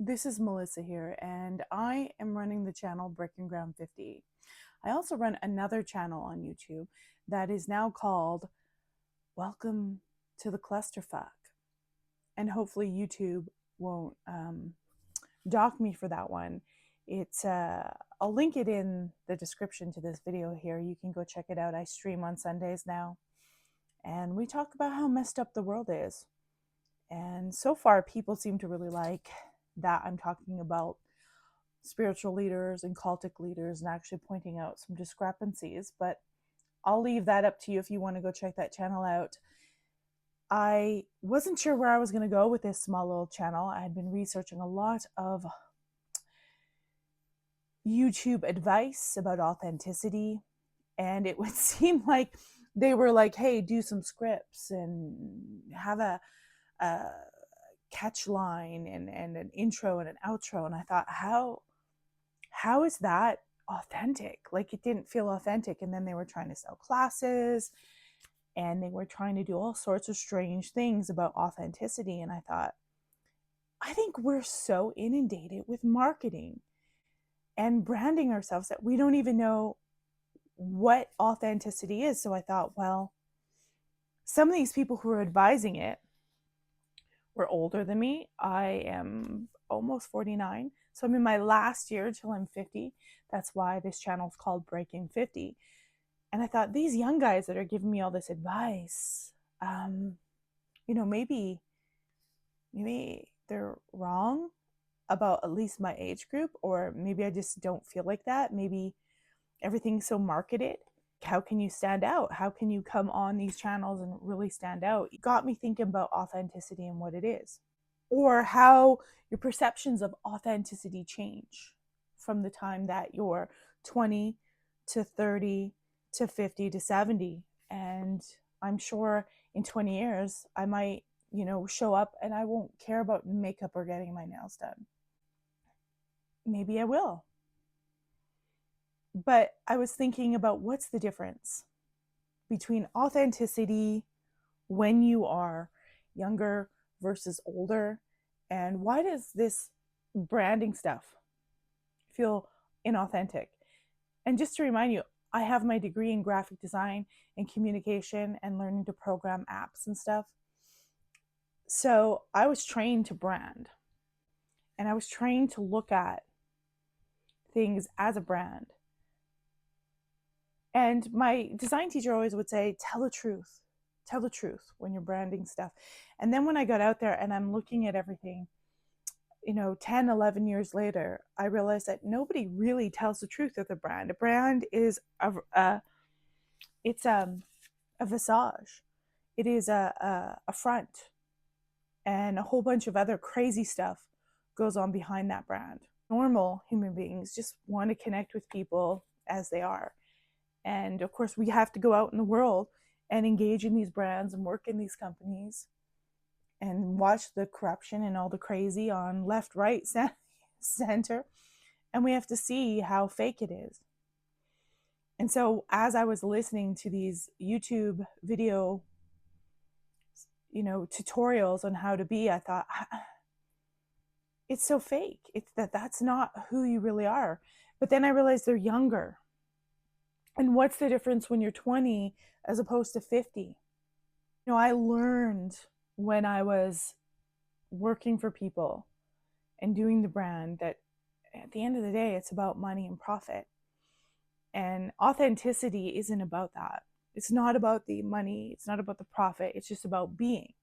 This is Melissa here, and I am running the channel Breaking Ground 50. I also run another channel on YouTube that is now called Welcome to the Clusterfuck. And hopefully YouTube won't dock me for that one. I'll link it in the description to this video here. You can go check it out. I stream on Sundays now, and we talk about how messed up the world is. And so far, people seem to really like that I'm talking about spiritual leaders and cultic leaders and actually pointing out some discrepancies. But I'll leave that up to you if you want to go check that channel out. I wasn't sure where I was going to go with this small little channel. I had been researching a lot of YouTube advice about authenticity, and it would seem like they were like, hey, do some scripts and have a catch line and an intro and an outro. And I thought, how is that authentic? Like, it didn't feel authentic. And then they were trying to sell classes and they were trying to do all sorts of strange things about authenticity. And I thought, I think we're so inundated with marketing and branding ourselves that we don't even know what authenticity is. So I thought, well, some of these people who are advising it were older than me. I am almost 49. So I'm in my last year till I'm 50. That's why this channel is called Breaking 50. And I thought, these young guys that are giving me all this advice, maybe they're wrong about at least my age group, or maybe I just don't feel like that. Maybe everything's so marketed. How can you stand out? How can you come on these channels and really stand out? It got me thinking about authenticity and what it is, or how your perceptions of authenticity change from the time that you're 20 to 30 to 50 to 70. And I'm sure in 20 years, I might, show up and I won't care about makeup or getting my nails done. Maybe I will. But I was thinking about what's the difference between authenticity when you are younger versus older, and why does this branding stuff feel inauthentic? And just to remind you, I have my degree in graphic design and communication and learning to program apps and stuff. So I was trained to brand, and I was trained to look at things as a brand. And my design teacher always would say, tell the truth when you're branding stuff. And then when I got out there and I'm looking at everything, 10, 11 years later, I realized that nobody really tells the truth of the brand. A brand is it's a visage. It is a front, and a whole bunch of other crazy stuff goes on behind that brand. Normal human beings just want to connect with people as they are. And of course, we have to go out in the world and engage in these brands and work in these companies and watch the corruption and all the crazy on left, right, center. And we have to see how fake it is. And so as I was listening to these YouTube video, tutorials on how to be, I thought, it's so fake. It's that's not who you really are. But then I realized they're younger. And what's the difference when you're 20 as opposed to 50? I learned when I was working for people and doing the brand that at the end of the day, it's about money and profit. And authenticity isn't about that. It's not about the money. It's not about the profit. It's just about being.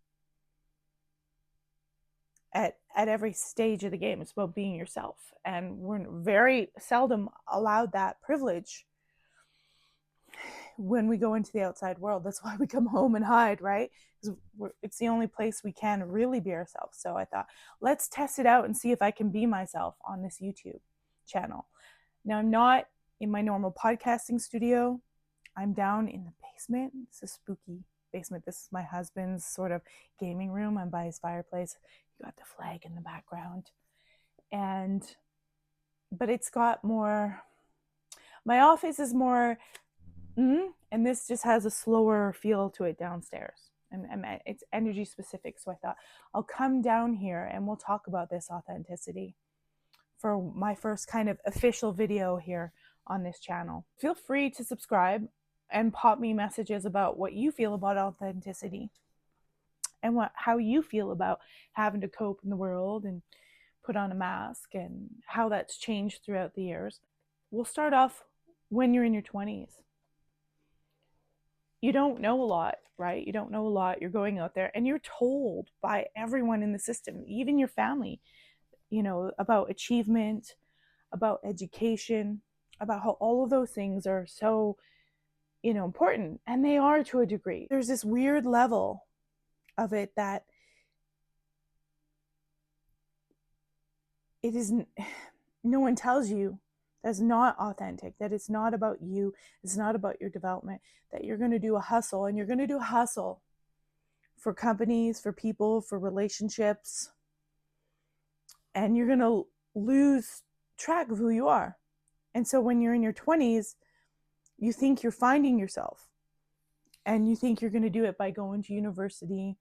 At every stage of the game, it's about being yourself. And we're very seldom allowed that privilege when we go into the outside world. That's why we come home and hide, right? Because it's the only place we can really be ourselves. So I thought, let's test it out and see if I can be myself on this YouTube channel. Now, I'm not in my normal podcasting studio. I'm down in the basement. It's a spooky basement. This is my husband's sort of gaming room. I'm by his fireplace. You got the flag in the background. But it's got more, my office is more, and this just has a slower feel to it downstairs. and it's energy specific. So I thought I'll come down here and we'll talk about this authenticity for my first kind of official video here on this channel. Feel free to subscribe and pop me messages about what you feel about authenticity and how you feel about having to cope in the world and put on a mask and how that's changed throughout the years. We'll start off when you're in your 20s. You don't know a lot, right? You don't know a lot. You're going out there and you're told by everyone in the system, even your family, about achievement, about education, about how all of those things are so, important. And they are to a degree. There's this weird level of it that it isn't, no one tells you that's not authentic, that it's not about you, it's not about your development, that you're going to do a hustle, and you're going to do a hustle for companies, for people, for relationships, and you're going to lose track of who you are. And so when you're in your 20s, you think you're finding yourself, and you think you're going to do it by going to university,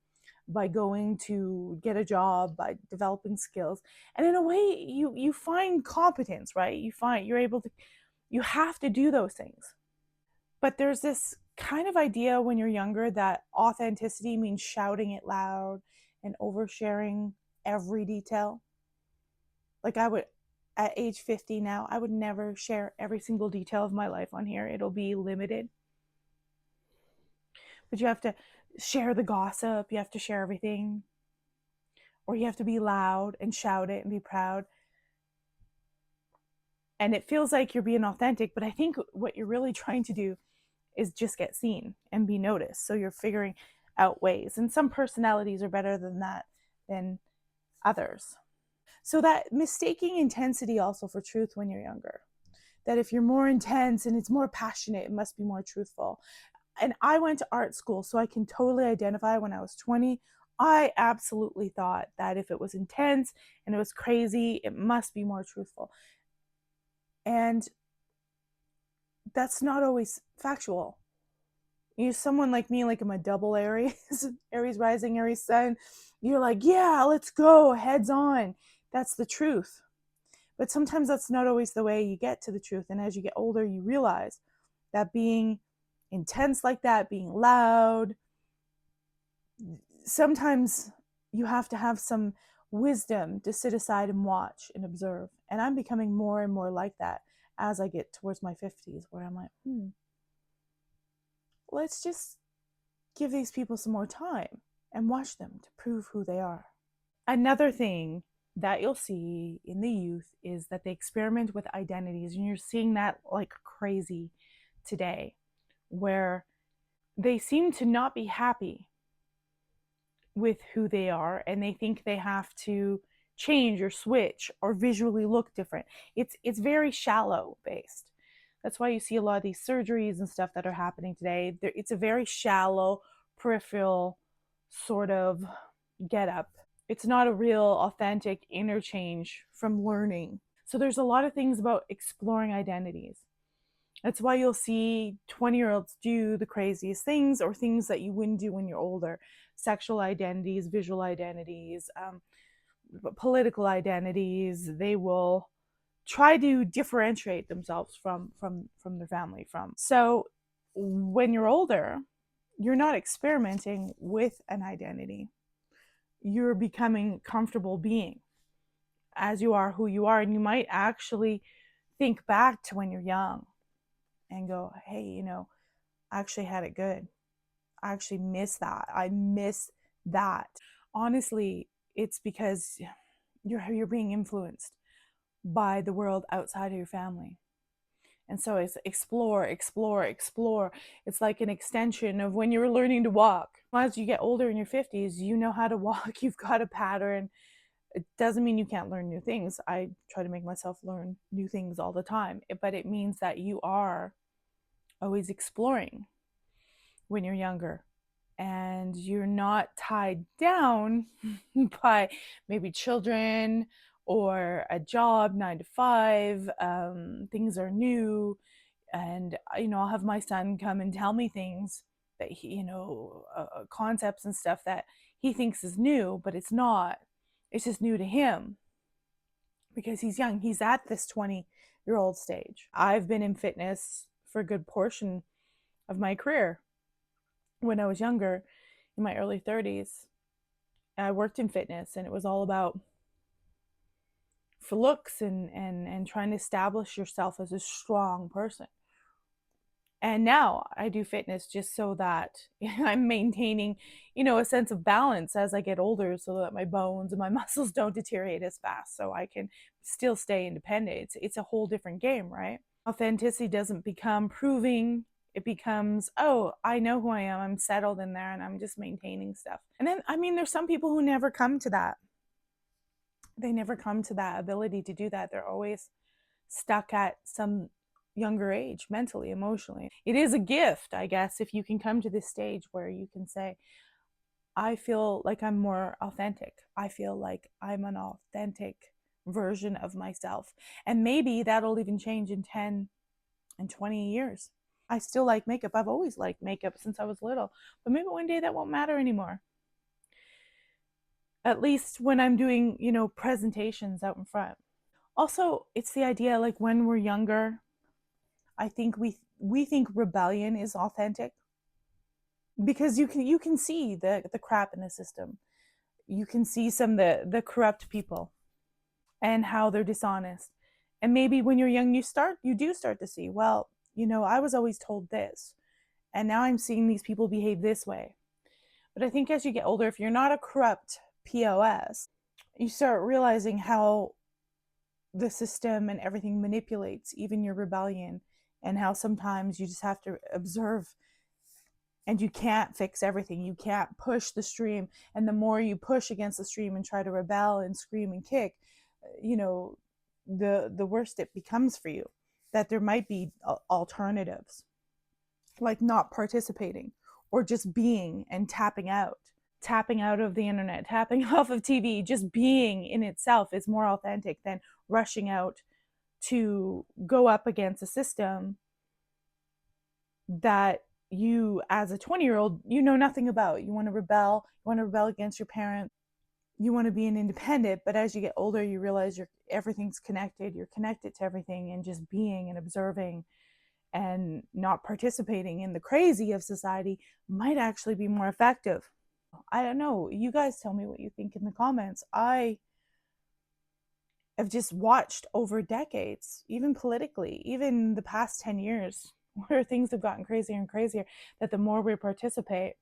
by going to get a job, by developing skills. And in a way, you find competence, right? You're able to, you have to do those things. But there's this kind of idea when you're younger that authenticity means shouting it loud and oversharing every detail. Like I would, at age 50 now, I would never share every single detail of my life on here. It'll be limited. But you have to share the gossip, you have to share everything, or you have to be loud and shout it and be proud. And it feels like you're being authentic, but I think what you're really trying to do is just get seen and be noticed. So you're figuring out ways, and some personalities are better than that than others. So that mistaking intensity also for truth when you're younger, that if you're more intense and it's more passionate, it must be more truthful. And I went to art school, so I can totally identify. When I was 20, I absolutely thought that if it was intense and it was crazy, it must be more truthful. And that's not always factual. Someone like me, like I'm a double Aries, Aries rising, Aries sun, you're like, yeah, let's go, heads on. That's the truth. But sometimes that's not always the way you get to the truth. And as you get older, you realize that being intense like that, being loud, sometimes you have to have some wisdom to sit aside and watch and observe. And I'm becoming more and more like that as I get towards my 50s, where I'm like, let's just give these people some more time and watch them to prove who they are. Another thing that you'll see in the youth is that they experiment with identities, and you're seeing that like crazy today, where they seem to not be happy with who they are, and they think they have to change or switch or visually look different. It's very shallow based. That's why you see a lot of these surgeries and stuff that are happening today. It's a very shallow, peripheral sort of get up. It's not a real authentic interchange from learning. So there's a lot of things about exploring identities. That's why you'll see 20-year-olds do the craziest things, or things that you wouldn't do when you're older. Sexual identities, visual identities, political identities. They will try to differentiate themselves from their family. So when you're older, you're not experimenting with an identity. You're becoming comfortable being as you are, who you are. And you might actually think back to when you're young and go, hey, I actually had it good. I actually miss that. I miss that. Honestly, it's because you're being influenced by the world outside of your family. And so it's explore, explore, explore. It's like an extension of when you were learning to walk. As you get older in your 50s, you know how to walk. You've got a pattern. It doesn't mean you can't learn new things. I try to make myself learn new things all the time. But it means that you are always exploring when you're younger. And you're not tied down by maybe children or a job, 9 to 5. Things are new. And, I'll have my son come and tell me things that he, concepts and stuff that he thinks is new, but it's not. It's just new to him because he's young. He's at this 20-year-old stage. I've been in fitness for a good portion of my career. When I was younger, in my early 30s, I worked in fitness, and it was all about for looks and trying to establish yourself as a strong person. And now I do fitness just so that I'm maintaining, a sense of balance as I get older, so that my bones and my muscles don't deteriorate as fast, so I can still stay independent. It's a whole different game, right? Authenticity doesn't become proving. It becomes, oh, I know who I am. I'm settled in there and I'm just maintaining stuff. And then, there's some people who never come to that. They never come to that ability to do that. They're always stuck at some younger age, mentally, emotionally. It is a gift, I guess, if you can come to this stage where you can say, I feel like I'm more authentic. I feel like I'm an authentic version of myself. And maybe that'll even change in 10 and 20 years. I still like makeup. I've always liked makeup since I was little. But maybe one day that won't matter anymore. At least when I'm doing, presentations out in front. Also, it's the idea, like, when we're younger, I think we think rebellion is authentic because you can see the crap in the system. You can see some of the corrupt people and how they're dishonest. And maybe when you're young, you do start to see, well, I was always told this, and now I'm seeing these people behave this way. But I think as you get older, if you're not a corrupt POS, you start realizing how the system and everything manipulates even your rebellion, and how sometimes you just have to observe, and you can't fix everything. You can't push the stream, and the more you push against the stream and try to rebel and scream and kick, the worse it becomes for you. That there might be alternatives, like not participating or just being and tapping out of the internet, tapping off of TV. Just being in itself is more authentic than rushing out to go up against a system that you, as a 20-year-old, you know nothing about. You want to rebel against your parents. You want to be an independent, but as you get older, you realize everything's connected. You're connected to everything, and just being and observing and not participating in the crazy of society might actually be more effective. I don't know. You guys tell me what you think in the comments. I have just watched over decades, even politically, even the past 10 years, where things have gotten crazier and crazier, that the more we participate,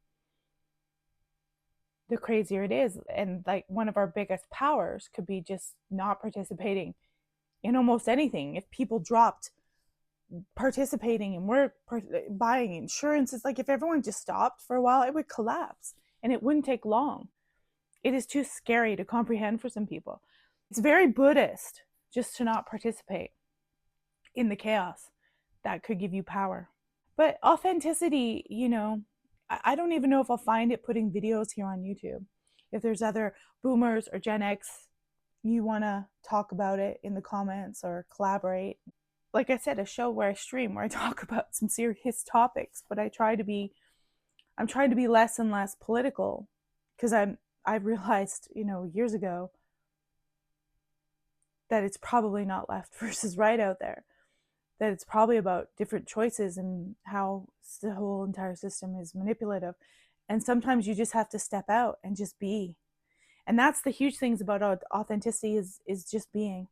the crazier it is. And like, one of our biggest powers could be just not participating in almost anything. If people dropped participating and we're buying insurance, it's like if everyone just stopped for a while, it would collapse, and it wouldn't take long. It is too scary to comprehend for some people. It's very Buddhist just to not participate in the chaos that could give you power. But authenticity, I don't even know if I'll find it putting videos here on YouTube. If there's other boomers or Gen X, you want to talk about it in the comments or collaborate. Like I said, a show where I stream, where I talk about some serious topics, but I'm trying to be less and less political, because I realized, years ago, that it's probably not left versus right out there. That it's probably about different choices and how the whole entire system is manipulative. And sometimes you just have to step out and just be. And that's the huge things about authenticity, is just being.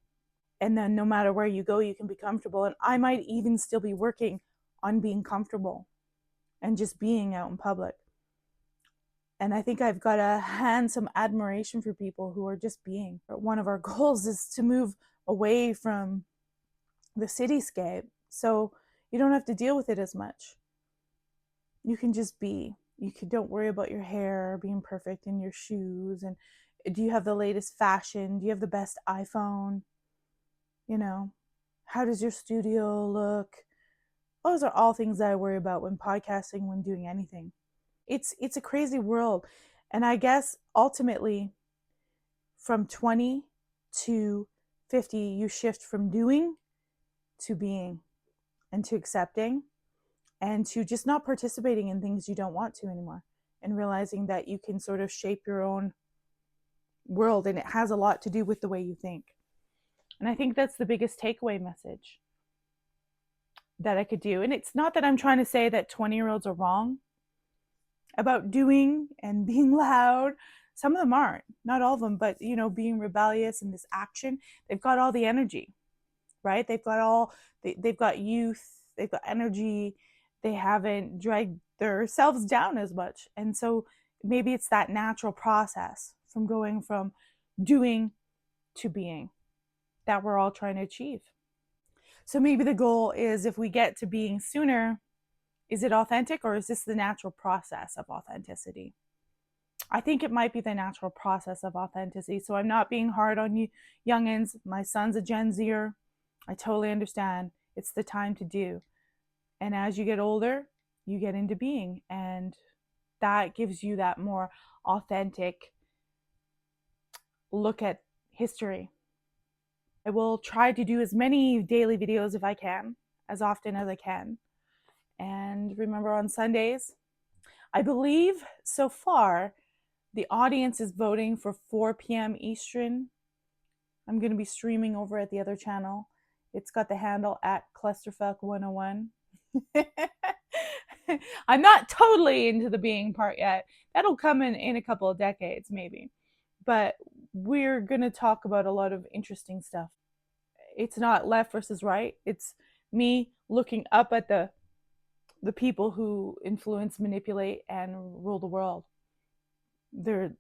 And then no matter where you go, you can be comfortable. And I might even still be working on being comfortable and just being out in public. And I think I've got a handsome admiration for people who are just being. One of our goals is to move away from the cityscape, so you don't have to deal with it as much. You can just be. Don't worry about your hair being perfect and your shoes, and do you have the latest fashion? Do you have the best iPhone? How does your studio look? Those are all things that I worry about when podcasting, when doing anything. It's a crazy world. And I guess ultimately, from 20 to 50, you shift from doing to being, and to accepting, and to just not participating in things you don't want to anymore, and realizing that you can sort of shape your own world, and it has a lot to do with the way you think. And I think that's the biggest takeaway message that I could do. And it's not that I'm trying to say that 20-year-olds are wrong about doing and being loud. Some of them aren't, not all of them, but being rebellious in this action. They've got all the energy, right? They've got youth, they've got energy. They haven't dragged themselves down as much. And so maybe it's that natural process from going from doing to being that we're all trying to achieve. So maybe the goal is, if we get to being sooner, is it authentic, or is this the natural process of authenticity? I think it might be the natural process of authenticity. So I'm not being hard on you youngins. My son's a Gen Zer. I totally understand. It's the time to do. And as you get older, you get into being. And that gives you that more authentic look at history. I will try to do as many daily videos if I can, as often as I can. And remember, on Sundays, I believe so far the audience is voting for 4 p.m. Eastern. I'm going to be streaming over at the other channel. It's got the handle at Clusterfuck101. I'm not totally into the being part yet. That'll come in a couple of decades, maybe. But we're going to talk about a lot of interesting stuff. It's not left versus right. It's me looking up at the people who influence, manipulate, and rule the world. There's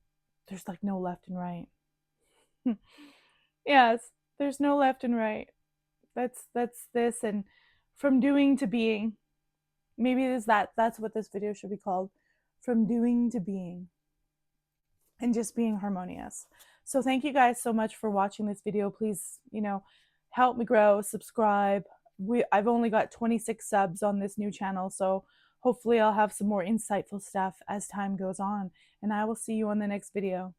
like no left and right. Yes, there's no left and right. That's this, and from doing to being. Maybe that's what this video should be called. From doing to being. And just being harmonious. So thank you guys so much for watching this video. Please, help me grow, subscribe. I've only got 26 subs on this new channel, so hopefully I'll have some more insightful stuff as time goes on. And I will see you on the next video.